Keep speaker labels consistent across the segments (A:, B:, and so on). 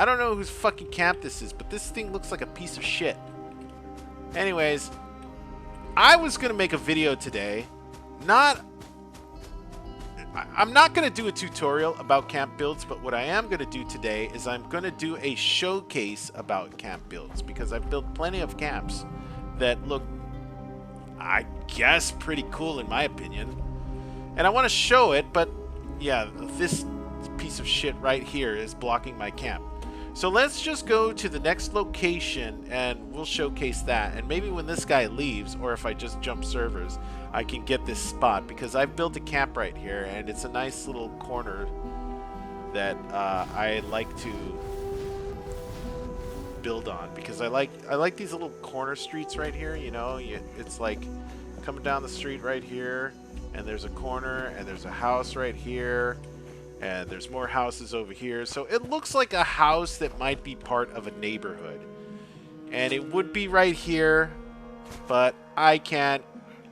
A: I don't know whose fucking camp this is, but this thing looks like a piece of shit. Anyways, I was going to make a video today. I'm not going to do a tutorial about camp builds, but what I am going to do today is I'm going to do a showcase about camp builds, because I've built plenty of camps that look, I guess, pretty cool in my opinion. And I want to show it, but yeah, this piece of shit right here is blocking my camp. So let's just go to the next location and we'll showcase that. And maybe when this guy leaves, or if I just jump servers, I can get this spot, because I've built a camp right here and it's a nice little corner that I like to build on, because I like these little corner streets right here. You know, it's like coming down the street right here, and there's a corner, and there's a house right here, and there's more houses over here. So it looks like a house that might be part of a neighborhood, and it would be right here, but I can't.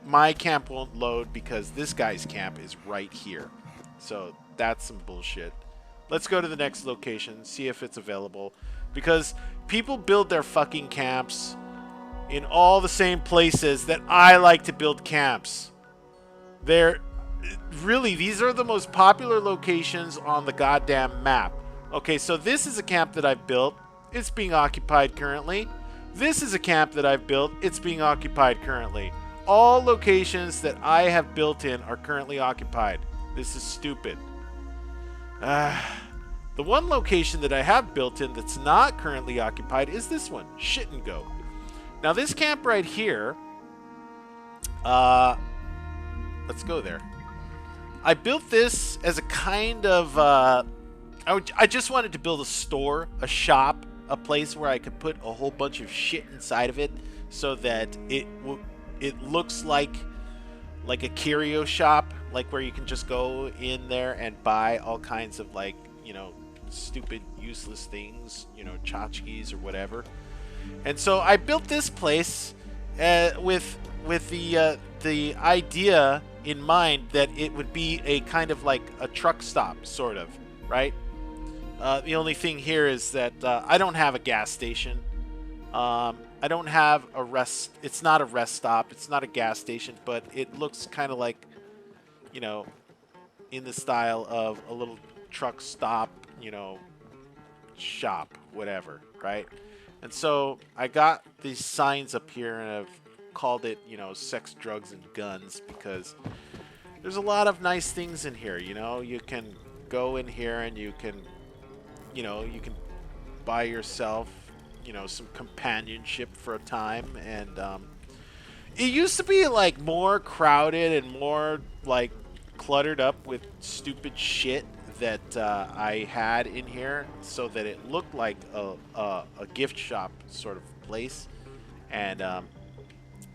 A: My camp won't load because this guy's camp is right here. So that's some bullshit. Let's go to the next location, see if it's available, because people build their fucking camps in all the same places that I like to build camps. These are the most popular locations on the goddamn map. Okay, so this is a camp that I've built. It's being occupied currently. This is a camp that I've built. It's being occupied currently. All locations that I have built in are currently occupied. This is stupid. The one location that I have built in that's not currently occupied is this one, Shit and Go. Now this camp right here, let's go there. I built this as a kind of, I just wanted to build a store, a shop, a place where I could put a whole bunch of shit inside of it, so that it looks like a curio shop, like where you can just go in there and buy all kinds of, like, you know, stupid useless things, you know, tchotchkes or whatever. And so I built this place with the idea in mind that it would be a kind of like a truck stop, sort of, right? The only thing here is that I don't have a gas station. I don't have a rest. It's not a rest stop. It's not a gas station, but it looks kind of like, you know, in the style of a little truck stop, you know, shop, whatever, right? And so I got these signs up here, and I've called it, you know, sex, drugs, and guns, because there's a lot of nice things in here. You know, you can go in here and you can, you know, you can buy yourself, you know, some companionship for a time. And it used to be like more crowded and more like cluttered up with stupid shit that I had in here, so that it looked like a gift shop sort of place. And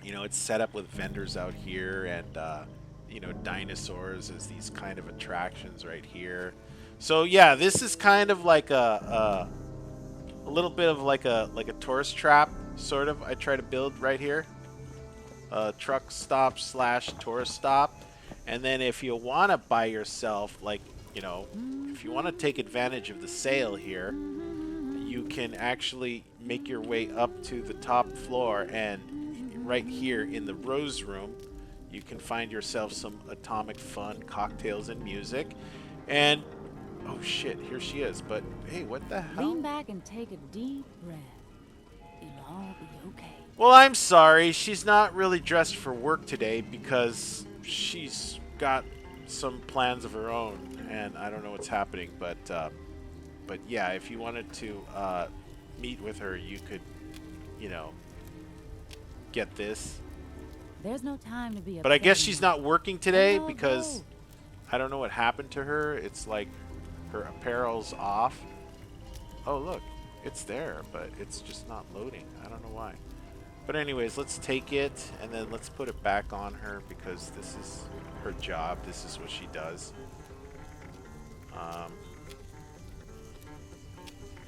A: you know, it's set up with vendors out here, and you know, dinosaurs as these kind of attractions right here. So yeah, this is kind of like a little bit of like a tourist trap, sort of. I try to build right here, a truck stop slash tourist stop. And then if you want to buy yourself, like, you know, if you want to take advantage of the sale here, you can actually make your way up to the top floor, and right here in the Rose Room, you can find yourself some Atomic Fun cocktails and music. And oh shit, here she is. But hey, what the hell?
B: Lean back and take a deep breath. It'll all be okay.
A: Well, I'm sorry. She's not really dressed for work today, because she's got some plans of her own, and I don't know what's happening. But yeah, if you wanted to meet with her, you could, you know, get this.
B: There's no time to be.
A: But I guess she's not working today, because I don't know what happened to her. It's like her apparel's off. Oh, look, it's there, but it's just not loading. I don't know why. But anyways, let's take it, and then let's put it back on her, because this is her job. This is what she does.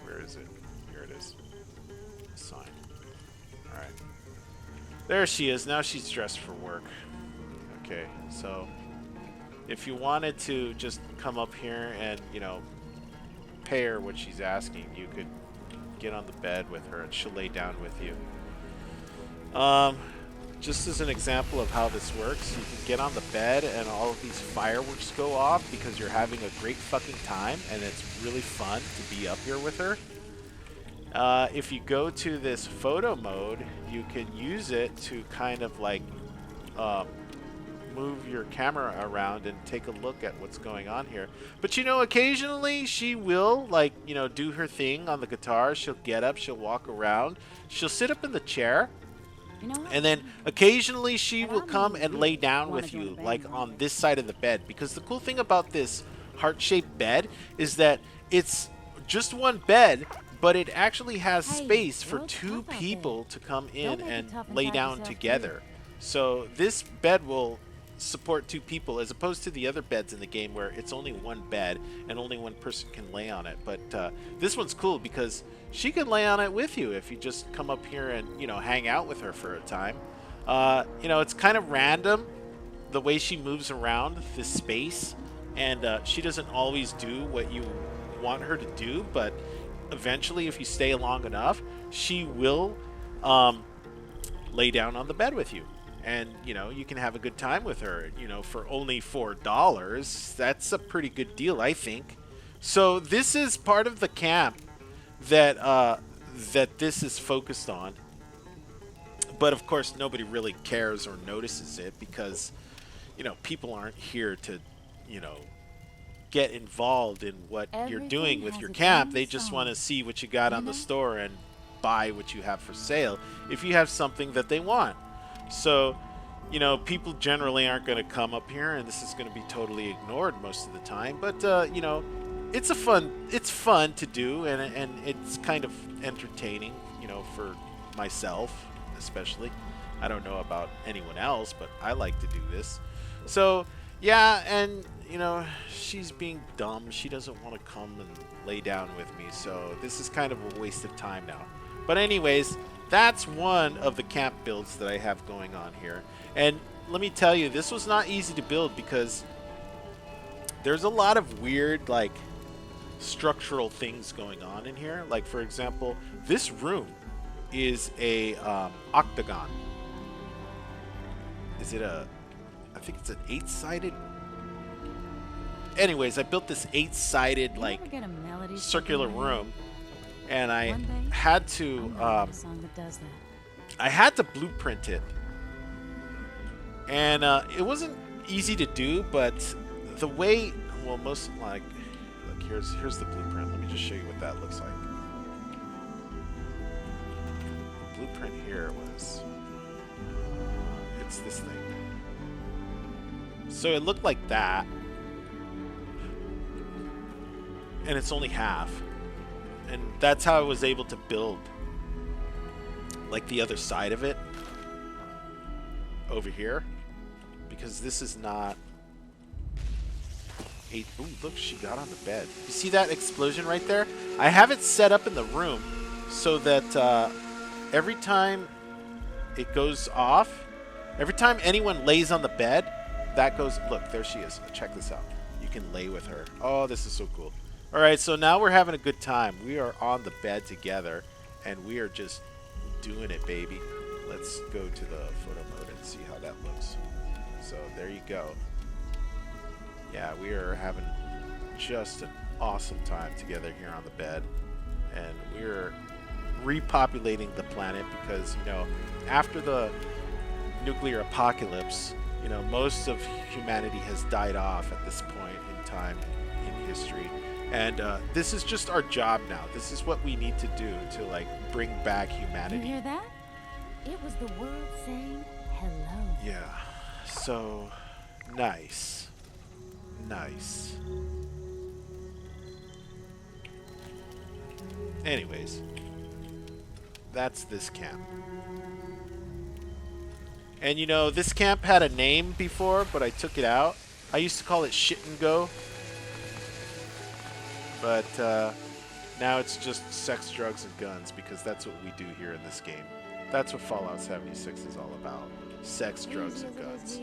A: Where is it? Here it is. Sign. Alright. There she is. Now she's dressed for work. Okay, so if you wanted to just come up here and, you know, pay her what she's asking, you could get on the bed with her and she'll lay down with you. Just as an example of how this works, you can get on the bed and all of these fireworks go off because you're having a great fucking time and it's really fun to be up here with her. If you go to this photo mode, you can use it to kind of like move your camera around and take a look at what's going on here. But you know, occasionally she will, like, you know, do her thing on the guitar. She'll get up, she'll walk around, she'll sit up in the chair,
B: You know what?
A: and then occasionally she
B: And
A: will
B: I'm
A: come
B: really
A: and lay down
B: wanna
A: with
B: join
A: you,
B: the band
A: like
B: now.
A: on this side of the bed. Because the cool thing about this heart-shaped bed is that it's just one bed, but it actually has
B: Hey,
A: space for
B: look
A: two
B: tough out
A: people to come in
B: make it
A: and
B: tough
A: lay
B: inside
A: down
B: yourself,
A: together. So this bed will support two people, as opposed to the other beds in the game where it's only one bed and only one person can lay on it. But this one's cool because she can lay on it with you if you just come up here and, you know, hang out with her for a time. You know, it's kind of random the way she moves around this space, and she doesn't always do what you want her to do, but eventually, if you stay long enough, she will lay down on the bed with you. And, you know, you can have a good time with her, you know, for only $4. That's a pretty good deal, I think. So this is part of the camp that that this is focused on. But of course, nobody really cares or notices it because, you know, people aren't here to, you know, get involved in what you're
B: Everything
A: doing with
B: has
A: your
B: its
A: camp.
B: own
A: They just
B: song.
A: want to see what you got
B: You
A: on the
B: know?
A: store and buy what you have for sale if you have something that they want. So, you know, people generally aren't going to come up here, and this is going to be totally ignored most of the time. But you know, it's fun to do, and it's kind of entertaining, you know, for myself especially. I don't know about anyone else, but I like to do this. So yeah, and you know, she's being dumb. She doesn't want to come and lay down with me, so this is kind of a waste of time now. But anyways, that's one of the camp builds that I have going on here. And let me tell you, this was not easy to build because there's a lot of weird, like, structural things going on in here. Like, for example, this room is a octagon. Is it a... I think it's an 8-sided... Anyways, I built this 8-sided,
B: You
A: like,
B: ever get a melody stuck
A: circular
B: in your head?
A: room. And I
B: One day,
A: had to...
B: I'm gonna write a song that does that.
A: I had to blueprint it, and it wasn't easy to do. But the way, well, most like, look, here's the blueprint. Let me just show you what that looks like. The blueprint here was, it's this thing. So it looked like that, and it's only half, and that's how I was able to build, like, the other side of it over here, because this is not a... Ooh, look, she got on the bed. You see that explosion right there? I have it set up in the room so that every time it goes off, every time anyone lays on the bed, that goes... Look, there she is. Check this out. You can lay with her. Oh, this is so cool. All right, so now we're having a good time. We are on the bed together, and we are just doing it, baby. Let's go to the photo mode and see how that looks. So there you go. Yeah, we are having just an awesome time together here on the bed, and we're repopulating the planet because, you know, after the nuclear apocalypse, you know, most of humanity has died off at this point in time in history. And this is just our job now. This is what we need to do to, like, bring back
B: You
A: humanity.
B: hear that? It was the world saying hello.
A: Yeah. So, nice. Nice. Anyways, that's this camp. And you know, this camp had a name before, but I took it out. I used to call it Shit and Go. But now it's just sex, drugs, and guns, because that's what we do here in this game. That's what Fallout 76 is all about. Sex, drugs, and guns.